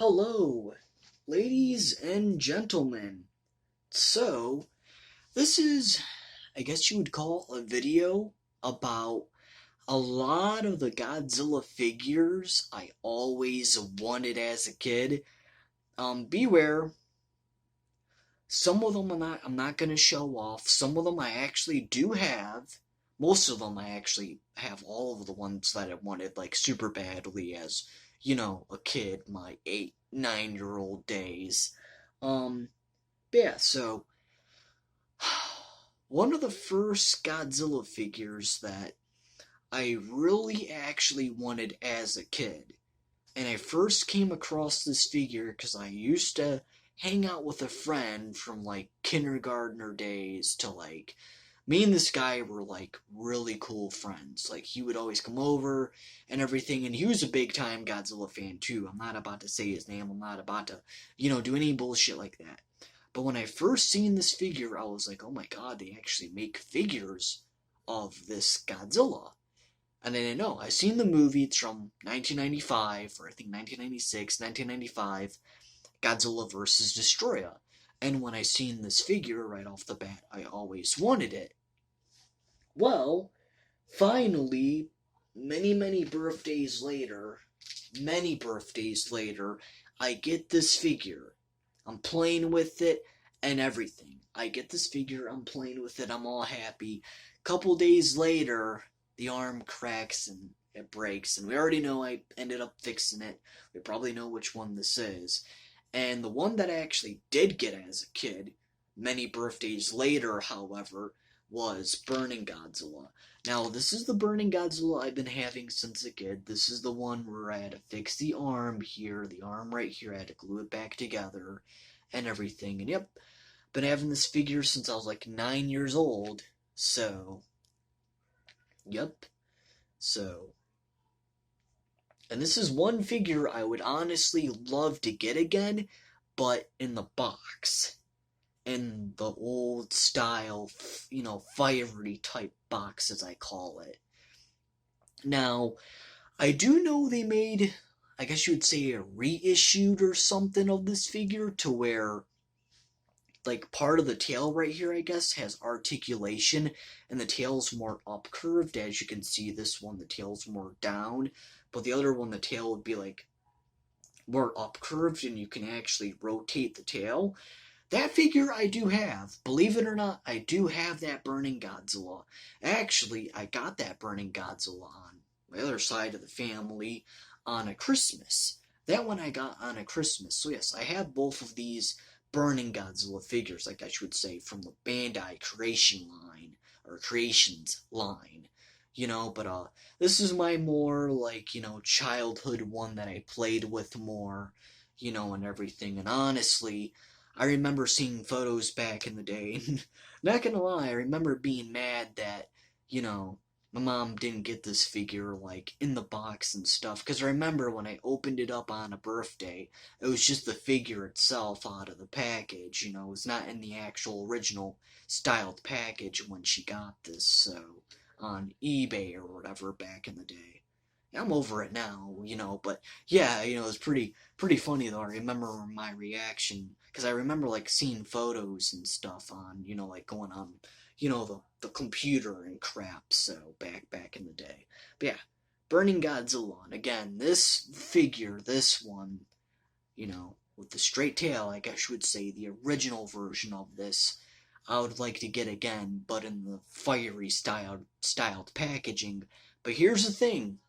Hello, ladies and gentlemen. So, this is, I guess you would call a video about a lot of the Godzilla figures I always wanted as a kid. Beware, some of them I'm not gonna show off. Some of them I actually do have. Most of them I actually have all of the ones that I wanted like super badly as, a kid, my 8, 9-year-old days. Um, yeah, so one of the first Godzilla figures that I really actually wanted as a kid, and I first came across this figure because I used to hang out with a friend from like kindergartner days to like me and this guy were like really cool friends. Like he would always come over and everything, and he was a big time Godzilla fan too. I'm not about to say his name. I'm not about to, do any bullshit like that. But when I first seen this figure, I was like, oh my god, they actually make figures of this Godzilla. And I didn't know. I seen the movie. It's from 1995, or I think 1996, 1995, Godzilla vs. Destroyer. And when I seen this figure right off the bat, I always wanted it. Well, finally, many birthdays later, I get this figure. I'm playing with it and everything. I get this figure, I'm playing with it, I'm all happy. Couple days later, the arm cracks and it breaks, and we already know I ended up fixing it. We probably know which one this is. And the one that I actually did get as a kid, many birthdays later, however, was Burning Godzilla. Now, this is the Burning Godzilla I've been having since a kid. This is the one where I had to fix the arm here, the arm right here, I had to glue it back together, and everything. And yep, been having this figure since I was like 9 years old. So, yep. So, and this is one figure I would honestly love to get again, but in the box. In the old style, fiery type box, as I call it. Now, I do know they made, I guess you would say, a reissued or something of this figure to where, like, part of the tail right here, I guess, has articulation, and the tail's more upcurved. As you can see, this one, the tail's more down, but the other one, the tail would be, like, more upcurved, and you can actually rotate the tail. That figure I do have. Believe it or not, I do have that Burning Godzilla. Actually, I got that Burning Godzilla on my other side of the family on a Christmas. That one I got on a Christmas. So yes, I have both of these Burning Godzilla figures, like I should say, from the Bandai Creation line, or Creations line. But this is my more, like, childhood one that I played with more, and everything. And honestly, I remember seeing photos back in the day, and not gonna lie, I remember being mad that, my mom didn't get this figure, like, in the box and stuff, because I remember when I opened it up on a birthday, it was just the figure itself out of the package, it was not in the actual original styled package when she got this, so, on eBay or whatever back in the day. I'm over it now, but yeah, it was pretty funny though. I remember my reaction because I remember like seeing photos and stuff on, like going on, the computer and crap. So back in the day, but yeah, Burning Godzilla. And again, this figure, this one, with the straight tail, I guess you would say the original version of this, I would like to get again, but in the fiery styled packaging. But here's the thing.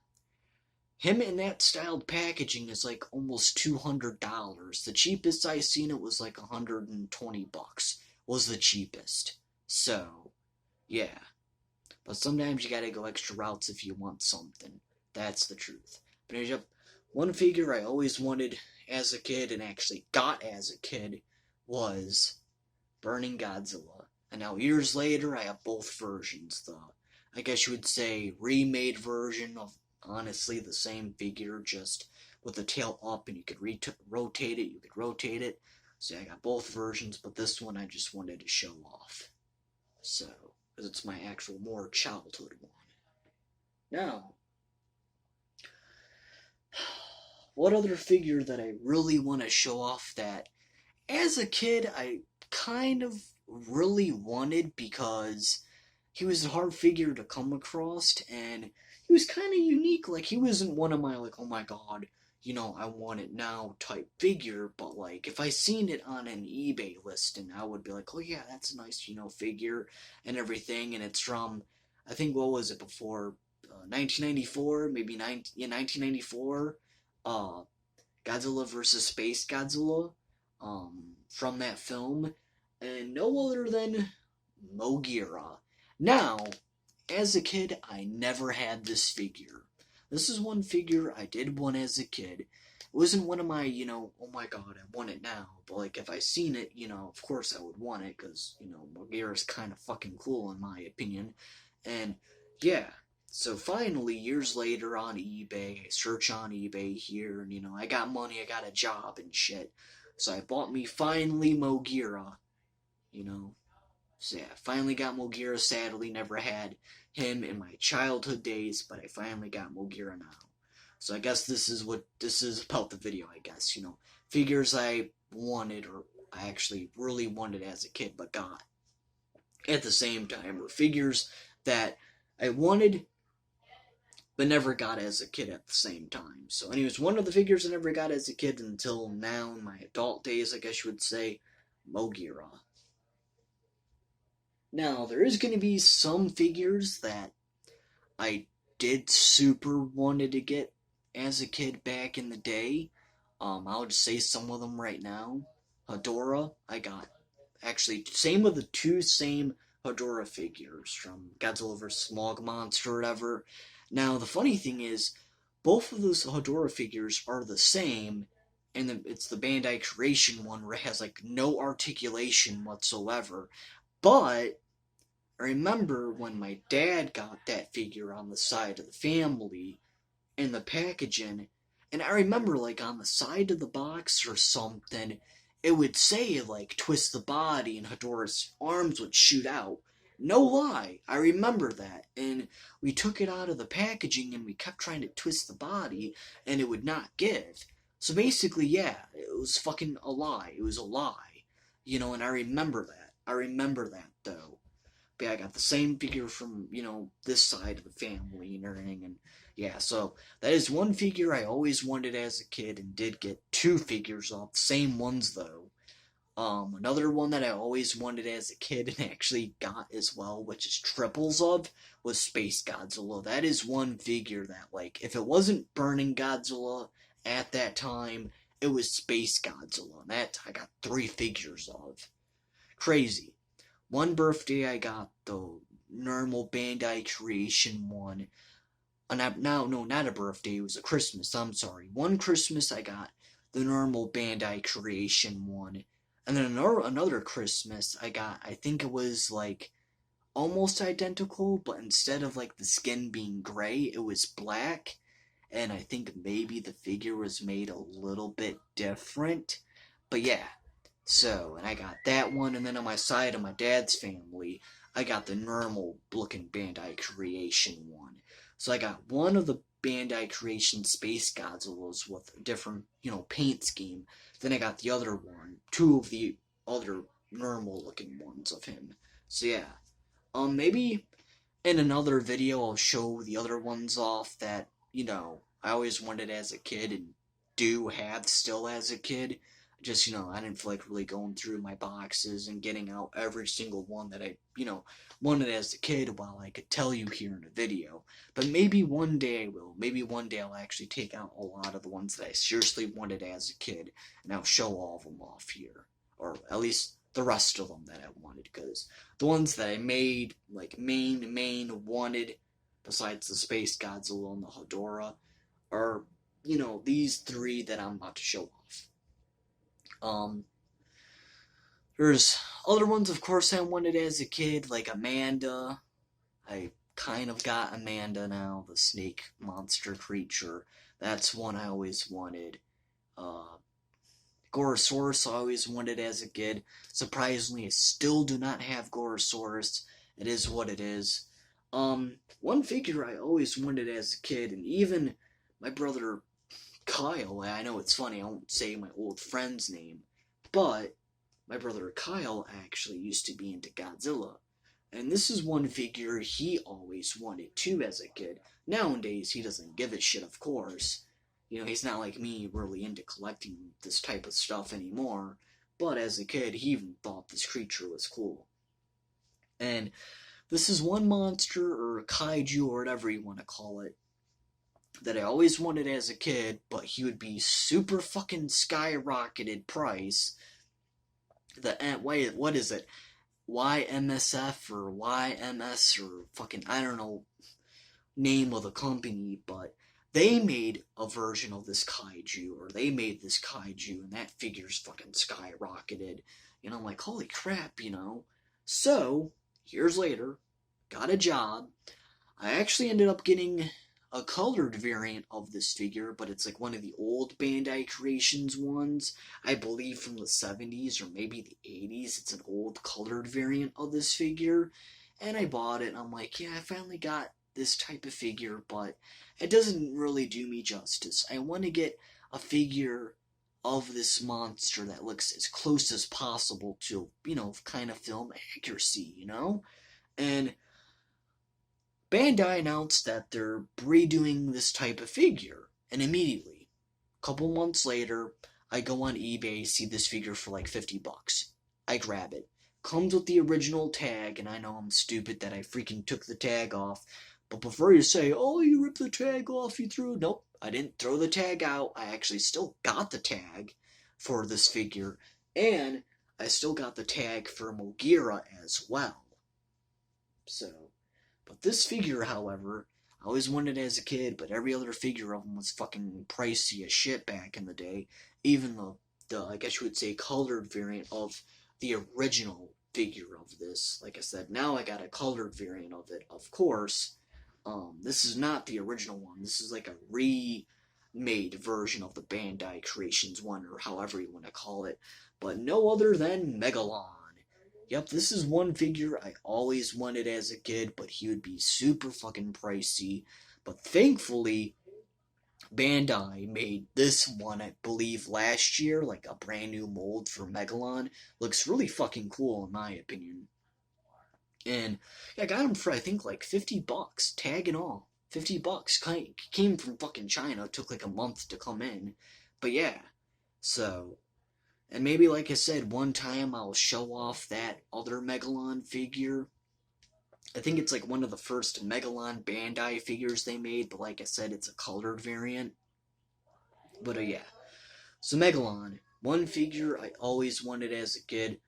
Him in that styled packaging is like almost $200. The cheapest I seen it was like $120 was the cheapest. So, yeah. But sometimes you gotta go extra routes if you want something. That's the truth. But here's one figure I always wanted as a kid and actually got as a kid was Burning Godzilla. And now years later I have both versions, though. I guess you would say remade version of honestly the same figure, just with the tail up, and you could rotate it. So I got both versions, but this one I just wanted to show off. So, because it's my actual more childhood one. Now, what other figure that I really want to show off that as a kid I kind of really wanted, because he was a hard figure to come across, and he was kind of unique. Like, he wasn't one of my, like, oh my god, I want it now type figure, but like, if I seen it on an eBay listing, I would be like, oh yeah, that's a nice, figure and everything, and it's from, I think, what was it before, 1994, maybe 1994, uh, Godzilla versus Space Godzilla, from that film, and no other than Mogira. Now, as a kid, I never had this figure. This is one figure I did want as a kid. It wasn't one of my, oh my god, I want it now. But, like, if I seen it, of course I would want it, because, Mogira is kind of fucking cool, in my opinion. And, yeah. So finally, years later on eBay, I search on eBay here, and, I got money, I got a job and shit. So I bought me, finally, Mogira, you know. So yeah, finally got Mogira. Sadly, never had him in my childhood days, but I finally got Mogira now. So I guess this is about the video, I guess, figures I wanted, or I actually really wanted as a kid, but got at the same time, or figures that I wanted but never got as a kid at the same time. So anyways, one of the figures I never got as a kid until now, in my adult days, I guess you would say, Mogira. Now, there is going to be some figures that I did super wanted to get as a kid back in the day. I'll just say some of them right now. Hedorah, I got. Actually, same with the two same Hedorah figures from Godzilla vs. Smog Monster or whatever. Now, the funny thing is, both of those Hedorah figures are the same, and it's the Bandai Creation one where it has, like, no articulation whatsoever. But I remember when my dad got that figure on the side of the family in the packaging, and I remember, like, on the side of the box or something, it would say, like, twist the body, and Hedorah's arms would shoot out. No lie, I remember that. And we took it out of the packaging and we kept trying to twist the body, and it would not give. So basically, yeah, it was fucking a lie. It was a lie. And I remember that. I remember that, though. But yeah, I got the same figure from, this side of the family and everything. And yeah, so that is one figure I always wanted as a kid, and did get two figures of. The same ones, though. Another one that I always wanted as a kid and actually got as well, which is triples of, was Space Godzilla. That is one figure that, like, if it wasn't Burning Godzilla at that time, it was Space Godzilla. And that I got three figures of. Crazy. One birthday I got the normal Bandai Creation one. No, not a birthday, it was a Christmas, I'm sorry. One Christmas I got the normal Bandai Creation one. And then another Christmas I got, I think it was, like, almost identical, but instead of, like, the skin being gray, it was black. And I think maybe the figure was made a little bit different. But yeah. So, and I got that one, and then on my side of my dad's family, I got the normal looking Bandai Creation one. So I got one of the Bandai Creation Space Godzillas with a different, paint scheme. Then I got the other one, two of the other normal looking ones of him. So yeah. Maybe in another video I'll show the other ones off that, I always wanted as a kid and do have still as a kid. Just, I didn't feel like really going through my boxes and getting out every single one that I, wanted as a kid, while I could tell you here in a video. But maybe one day I will. Maybe one day I'll actually take out a lot of the ones that I seriously wanted as a kid, and I'll show all of them off here. Or at least the rest of them that I wanted, because the ones that I made, like, main wanted, besides the Space Godzilla and the Hedorah, are, these three that I'm about to show off. There's other ones, of course, I wanted as a kid, like Amanda. I kind of got Amanda now, the snake monster creature. That's one I always wanted. Gorosaurus I always wanted as a kid. Surprisingly, I still do not have Gorosaurus. It is what it is. One figure I always wanted as a kid, and even my brother Kyle, I know it's funny, I won't say my old friend's name, but my brother Kyle actually used to be into Godzilla. And this is one figure he always wanted too as a kid. Nowadays, he doesn't give a shit, of course. You know, he's not like me, really into collecting this type of stuff anymore. But as a kid, he even thought this creature was cool. And this is one monster, or kaiju, or whatever you want to call it, that I always wanted as a kid, but he would be super fucking skyrocketed price. Wait, what is it? YMSF or YMS or fucking, I don't know, name of the company, but they made a version of this kaiju, or they made this kaiju, and that figure's fucking skyrocketed. And I'm like, holy crap, you know? So, years later, got a job. I actually ended up getting a colored variant of this figure, but it's like one of the old Bandai Creations ones, I believe from the 70s or maybe the 80s. It's an old colored variant of this figure, and I bought it, and I'm like, yeah, I finally got this type of figure, but it doesn't really do me justice. I want to get a figure of this monster that looks as close as possible to, you know, kind of film accuracy, you know? And Bandai announced that they're redoing this type of figure, and immediately, a couple months later, I go on eBay, see this figure for like $50. I grab it. Comes with the original tag, and I know I'm stupid that I freaking took the tag off. But before you say, oh, you ripped the tag off, you threw it. Nope, I didn't throw the tag out. I actually still got the tag for this figure, and I still got the tag for Mogira as well. So, but this figure, however, I always wanted as a kid, but every other figure of him was fucking pricey as shit back in the day. Even the I guess you would say, colored variant of the original figure of this. Like I said, now I got a colored variant of it, of course. This is not the original one. This is like a remade version of the Bandai Creations one, or however you want to call it. But no other than Megalon. Yep, this is one figure I always wanted as a kid, but he would be super fucking pricey. But thankfully, Bandai made this one, I believe, last year, like a brand new mold for Megalon. Looks really fucking cool, in my opinion. And yeah, I got him for, I think, like $50, tag and all. $50. Came from fucking China. It took like a month to come in. But yeah, so. And maybe, like I said, one time I'll show off that other Megalon figure. I think it's like one of the first Megalon Bandai figures they made, but like I said, it's a colored variant. But yeah. So Megalon, one figure I always wanted as a kid,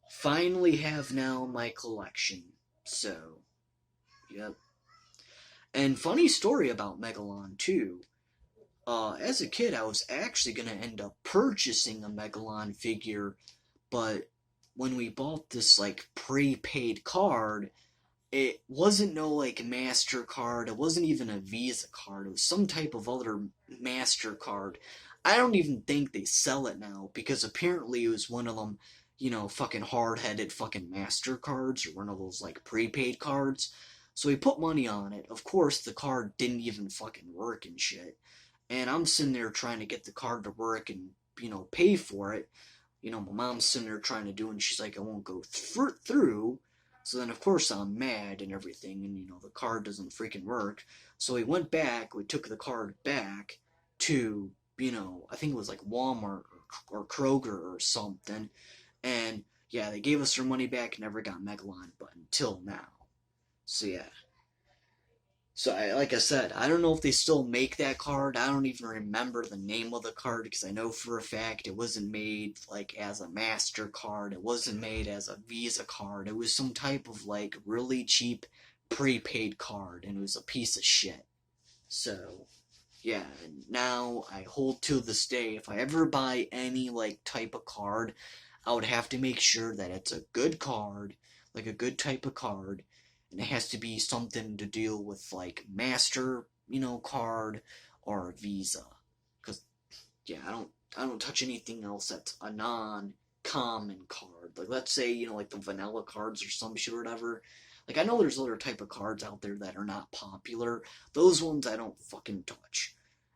finally have now in my collection. So, yep. And funny story about Megalon, too. As a kid, I was actually going to end up purchasing a Megalon figure, but when we bought this, like, prepaid card, it wasn't no, like, MasterCard, it wasn't even a Visa card, it was some type of other MasterCard. I don't even think they sell it now, because apparently it was one of them, you know, fucking hard-headed fucking MasterCards, or one of those, like, prepaid cards. So we put money on it. Of course, the card didn't even fucking work and shit. And I'm sitting there trying to get the card to work and, you know, pay for it. You know, my mom's sitting there trying to do it, and she's like, I won't go through. So then, of course, I'm mad and everything, and, you know, the card doesn't freaking work. So we went back, we took the card back to, you know, I think it was like Walmart or Kroger or something. And, yeah, they gave us our money back, never got Megalon, but until now. So, yeah. So, like I said, I don't know if they still make that card. I don't even remember the name of the card, because I know for a fact it wasn't made, like, as a MasterCard. It wasn't made as a Visa card. It was some type of, like, really cheap prepaid card, and it was a piece of shit. So, yeah, and now I hold to this day, if I ever buy any, like, type of card, I would have to make sure that it's a good card, like a good type of card, and it has to be something to deal with, like, Master, you know, card or Visa. Because, yeah, I don't touch anything else that's a non-common card. Like, let's say, you know, like the vanilla cards or some shit or whatever. Like, I know there's other type of cards out there that are not popular. Those ones I don't fucking touch.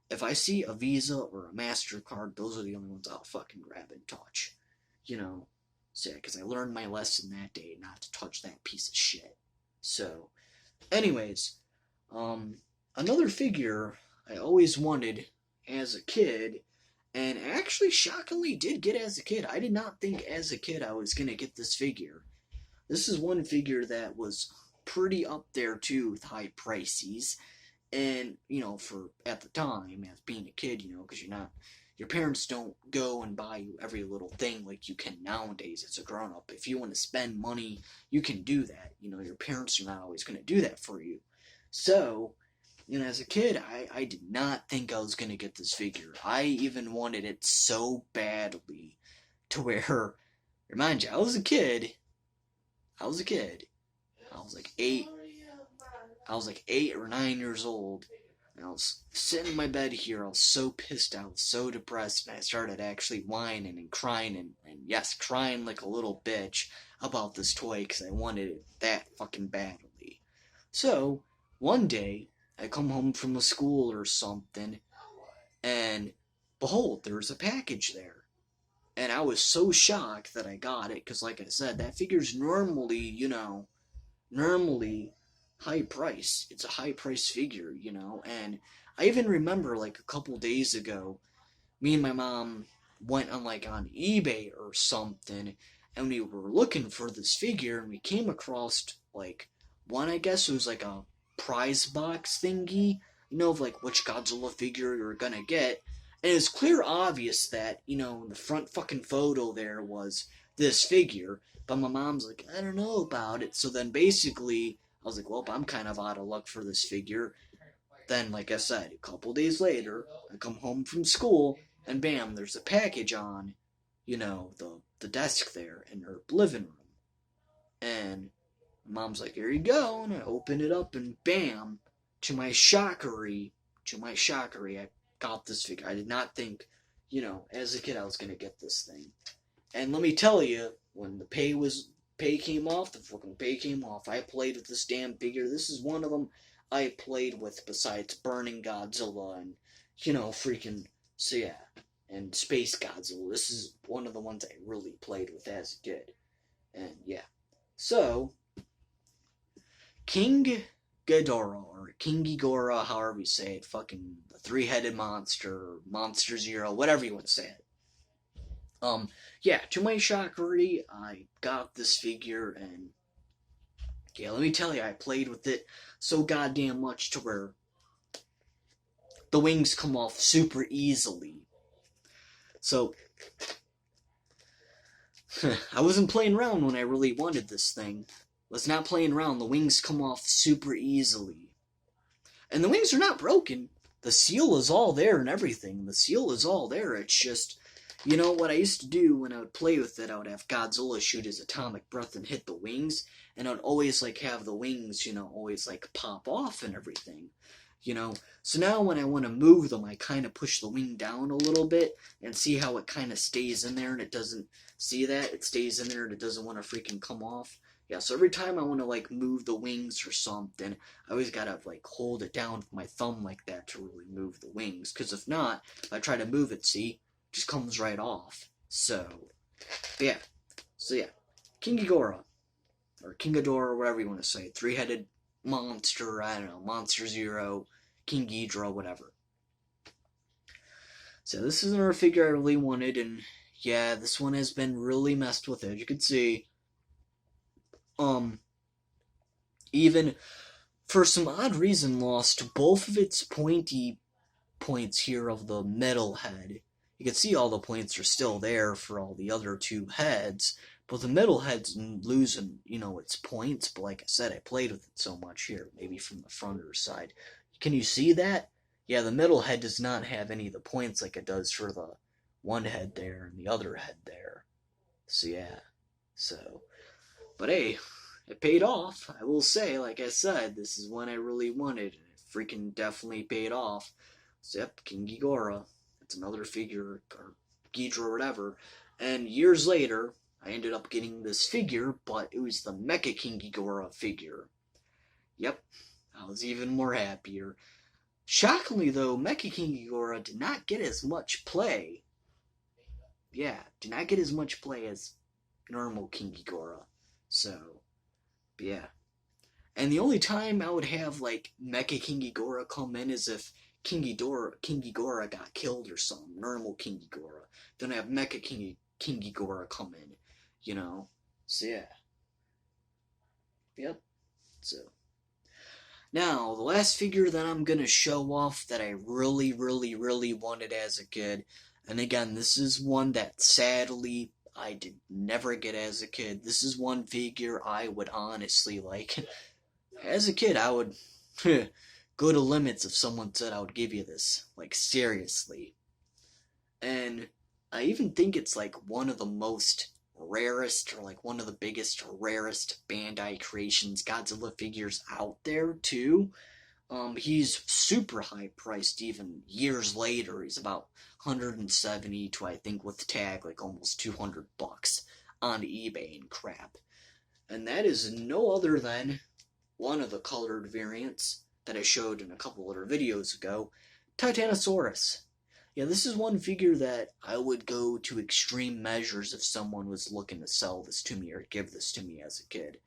If I see a Visa or a MasterCard, those are the only ones I'll fucking grab and touch. You know, so yeah, because I learned my lesson that day not to touch that piece of shit. So, anyways, um, another figure I always wanted as a kid, and actually shockingly did get as a kid. I did not think as a kid I was gonna get this figure. This is one figure that was pretty up there too with high prices, and for at the time as being a kid, because your parents don't go and buy you every little thing like you can nowadays as a grown up. If you want to spend money, you can do that. Your parents are not always going to do that for you. So, as a kid, I did not think I was going to get this figure. I even wanted it so badly to where, remind you, I was a kid. I was a kid. I was like 8. I was like 8 or 9 years old. And I was sitting in my bed here. I was so pissed. I was so depressed. And I started actually whining and crying. And yes, crying like a little bitch about this toy because I wanted it that fucking badly. So, one day, I come home from a school or something. And behold, there was a package there. And I was so shocked that I got it. Because like I said, that figure's normally high price. It's a high price figure, and I even remember like a couple days ago, me and my mom went on eBay or something, and we were looking for this figure, and we came across like one. I guess it was like a prize box thingy, of like which Godzilla figure you're gonna get. And it's clear obvious that, the front fucking photo there was this figure, but my mom's like, I don't know about it. So then basically, I was like, well, I'm kind of out of luck for this figure. Then, like I said, a couple days later, I come home from school, and bam, there's a package on, the desk there in her living room. And mom's like, here you go. And I open it up, and bam, to my shockery, I got this figure. I did not think, as a kid I was going to get this thing. And let me tell you, when the pay came off, the fucking pay came off, I played with this damn figure. This is one of them I played with besides Burning Godzilla and, freaking, so yeah, and Space Godzilla. This is one of the ones I really played with as a kid. And yeah. So, King Ghidorah, or King Ghidorah, however you say it, fucking the three-headed monster, or Monster Zero, whatever you want to say it. Yeah, to my shockery, I got this figure, and yeah, let me tell you, I played with it so goddamn much to where the wings come off super easily. So, I wasn't playing around when I really wanted this thing. Was not playing around, the wings come off super easily. And the wings are not broken. The seal is all there and everything. The seal is all there, it's just... what I used to do when I would play with it, I would have Godzilla shoot his atomic breath and hit the wings, and I would always, have the wings, always, pop off and everything, So now when I want to move them, I kind of push the wing down a little bit, and see how it kind of stays in there, and it doesn't, see that? It stays in there, and it doesn't want to freaking come off. Yeah, so every time I want to, move the wings or something, I always gotta, hold it down with my thumb like that to really move the wings, because if not, if I try to move it, see? Just comes right off. So yeah, King Ghidorah, or King Ghidorah, whatever you want to say, three-headed monster, I don't know, Monster Zero, King Ghidorah, whatever. So this is another figure I really wanted, and yeah, this one has been really messed with, as you can see. Even for some odd reason lost both of its pointy points here of the middle head. You can see all the points are still there for all the other two heads, but the middle head's losing, its points. But like I said, I played with it so much here, maybe from the front or side. Can you see that? Yeah, the middle head does not have any of the points like it does for the one head there and the other head there. So yeah, but hey, it paid off. I will say, like I said, this is one I really wanted, and it freaking definitely paid off. So yep, King Ghidorah. It's another figure, or Ghidorah or whatever. And years later, I ended up getting this figure, but it was the Mecha King Ghidorah figure. Yep, I was even more happier. Shockingly, though, Mecha King Ghidorah did not get as much play. Yeah, did not get as much play as normal King Ghidorah. So, yeah. And the only time I would have like Mecha King Ghidorah come in is if King Ghidorah got killed or something. Normal King Ghidorah. Then I have King Ghidorah come in. You know. So yeah. Yep. So now the last figure that I'm gonna show off that I really wanted as a kid, and again this is one that sadly I did never get as a kid. This is one figure I would honestly like. As a kid, I would go to limits if someone said I would give you this. Like, seriously. And I even think it's like one of the most rarest, or like one of the biggest, rarest Bandai Creations Godzilla figures out there, too. He's super high priced even years later. He's about 170 to, I think, with the tag, like almost $200 on eBay and crap. And that is no other than one of the colored variants that I showed in a couple other videos ago, Titanosaurus. Yeah, this is one figure that I would go to extreme measures if someone was looking to sell this to me or give this to me as a kid.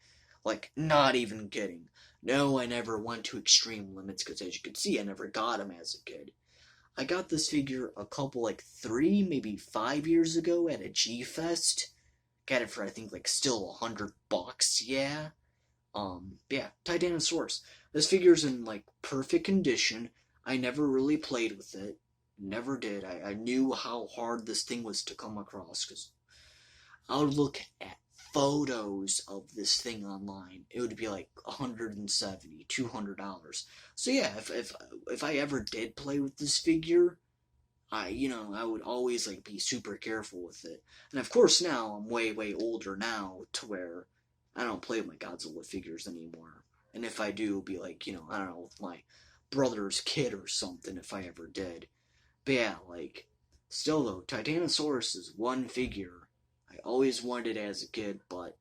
Like, not even kidding. No, I never went to extreme limits because, as you can see, I never got him as a kid. I got this figure a couple, like 3, maybe 5 years ago at a G-Fest. Got it for, I think, like still $100, yeah. Yeah, Titanosaurus. This figure's in like perfect condition. I never really played with it. Never did. I knew how hard this thing was to come across because I would look at photos of this thing online. It would be like $170, $200. So yeah, if I ever did play with this figure, I would always like be super careful with it. And of course now I'm way older now to where I don't play with my Godzilla figures anymore. And if I do, it'll be like, I don't know, with my brother's kid or something if I ever did. But yeah, like, still though, Titanosaurus is one figure I always wanted as a kid, but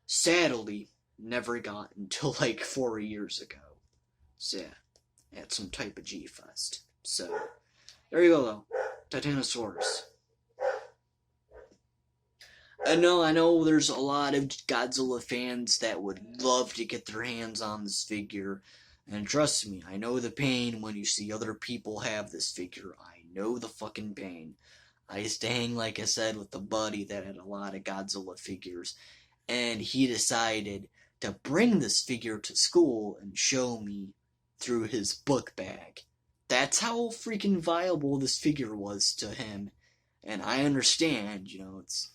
sadly never got until like 4 years ago. So yeah, at some type of G-Fest. So, there you go though. Titanosaurus. I know there's a lot of Godzilla fans that would love to get their hands on this figure. And trust me, I know the pain when you see other people have this figure. I know the fucking pain. I used to hang, like I said, with a buddy that had a lot of Godzilla figures. And he decided to bring this figure to school and show me through his book bag. That's how freaking viable this figure was to him. And I understand, it's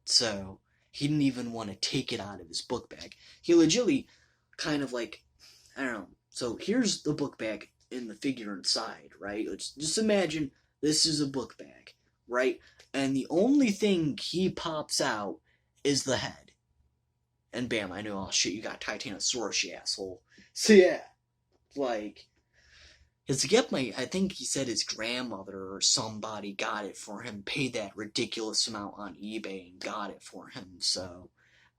so he didn't even want to take it out of his book bag. He legitimately kind of like, I don't know. So here's the book bag in the figure inside, right? Let's just imagine this is a book bag, right? And the only thing he pops out is the head. And bam, I know, oh shit, you got Titanosaurus, you asshole. So yeah, like, I think he said his grandmother or somebody got it for him, paid that ridiculous amount on eBay and got it for him. So,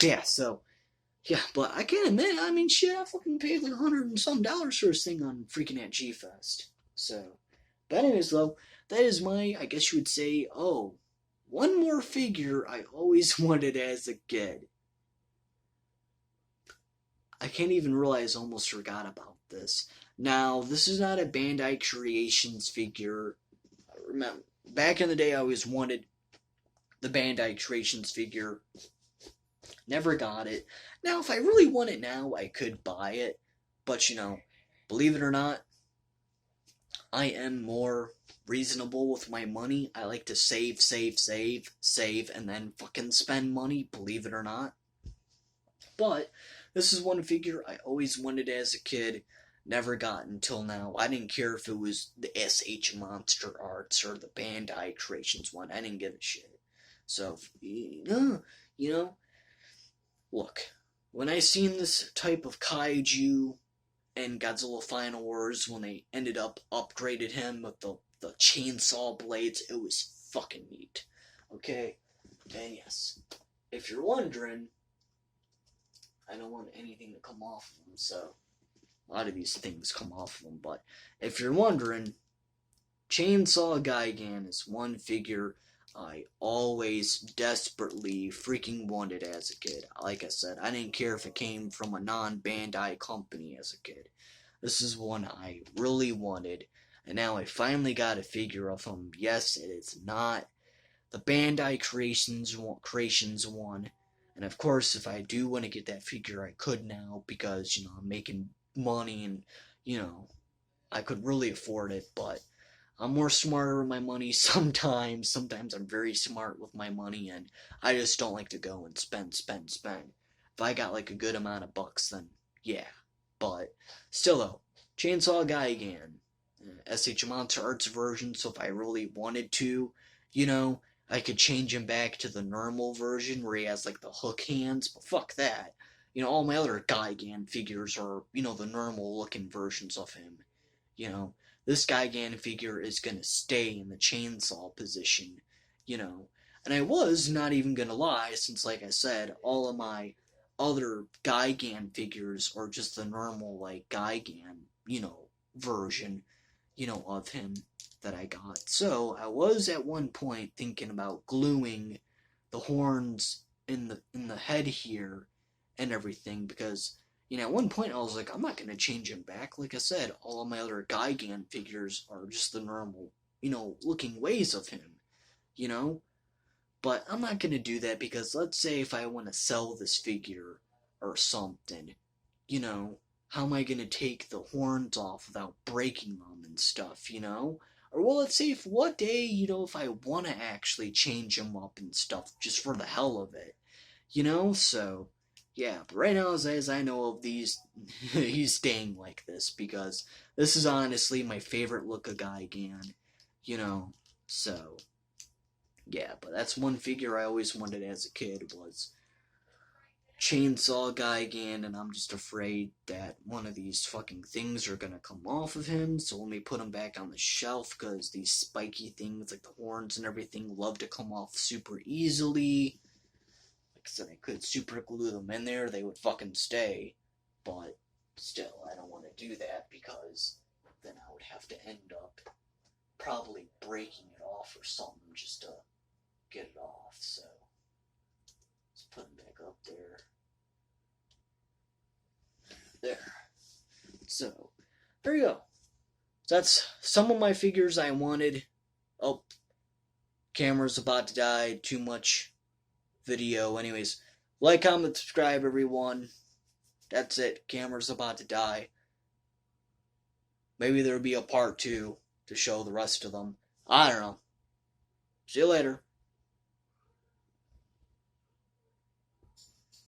yeah, but I can't admit, I mean, shit, I fucking paid like $100 and some for this thing on freaking at G-Fest. So, but anyways, though, that is my, I guess you would say, one more figure I always wanted as a kid. I can't even realize I almost forgot about this. Now, this is not a Bandai Creations figure. Remember, back in the day, I always wanted the Bandai Creations figure. Never got it. Now, if I really want it now, I could buy it. But, believe it or not, I am more reasonable with my money. I like to save, and then fucking spend money, believe it or not. But this is one figure I always wanted as a kid, never got until now. I didn't care if it was the SH Monster Arts or the Bandai Creations one. I didn't give a shit. So, look, when I seen this type of kaiju in Godzilla Final Wars, when they ended up upgraded him with the chainsaw blades, it was fucking neat. Okay? And yes, if you're wondering, I don't want anything to come off of them, so A lot of these things come off of them. But if you're wondering, Chainsaw Gigan is one figure I always desperately freaking wanted as a kid. Like I said, I didn't care if it came from a non-Bandai company as a kid. This is one I really wanted, and now I finally got a figure of him. Yes, it is not the Bandai Creations one, and of course, if I do want to get that figure, I could now because I'm making money and I could really afford it. But I'm more smarter with my money sometimes. Sometimes I'm very smart with my money, and I just don't like to go and spend. If I got like a good amount of bucks, then yeah. But still though, Chainsaw Guy again. SH Monster Arts version, so if I really wanted to, I could change him back to the normal version where he has like the hook hands, but fuck that. All my other Gigan figures are, the normal looking versions of him. This Gigan figure is gonna stay in the chainsaw position, And I was not even gonna lie, since like I said, all of my other Gigan figures are just the normal like Gigan, version, of him that I got. So I was at one point thinking about gluing the horns in the head here and everything because at one point I was like, I'm not gonna change him back. Like I said, all of my other Gigan figures are just the normal, looking ways of him, you know. But I'm not gonna do that because let's say if I want to sell this figure or something, how am I gonna take the horns off without breaking them and stuff, Or well, let's say if one day, if I want to actually change him up and stuff just for the hell of it, So yeah, but right now, as I know of these, he's staying like this because this is honestly my favorite look of Gigan, So yeah, but that's one figure I always wanted as a kid was Chainsaw Gigan, and I'm just afraid that one of these fucking things are gonna come off of him, so let me put him back on the shelf, because these spiky things, like the horns and everything, love to come off super easily. Like I said, I could super glue them in there, they would fucking stay, but still, I don't want to do that, because then I would have to end up probably breaking it off or something just to get it off, so let's put him back up there. There. So, there you go. That's some of my figures I wanted. Oh, camera's about to die. Too much video. Anyways, like, comment, subscribe, everyone. That's it. Camera's about to die. Maybe there'll be a part 2 to show the rest of them. I don't know. See you later.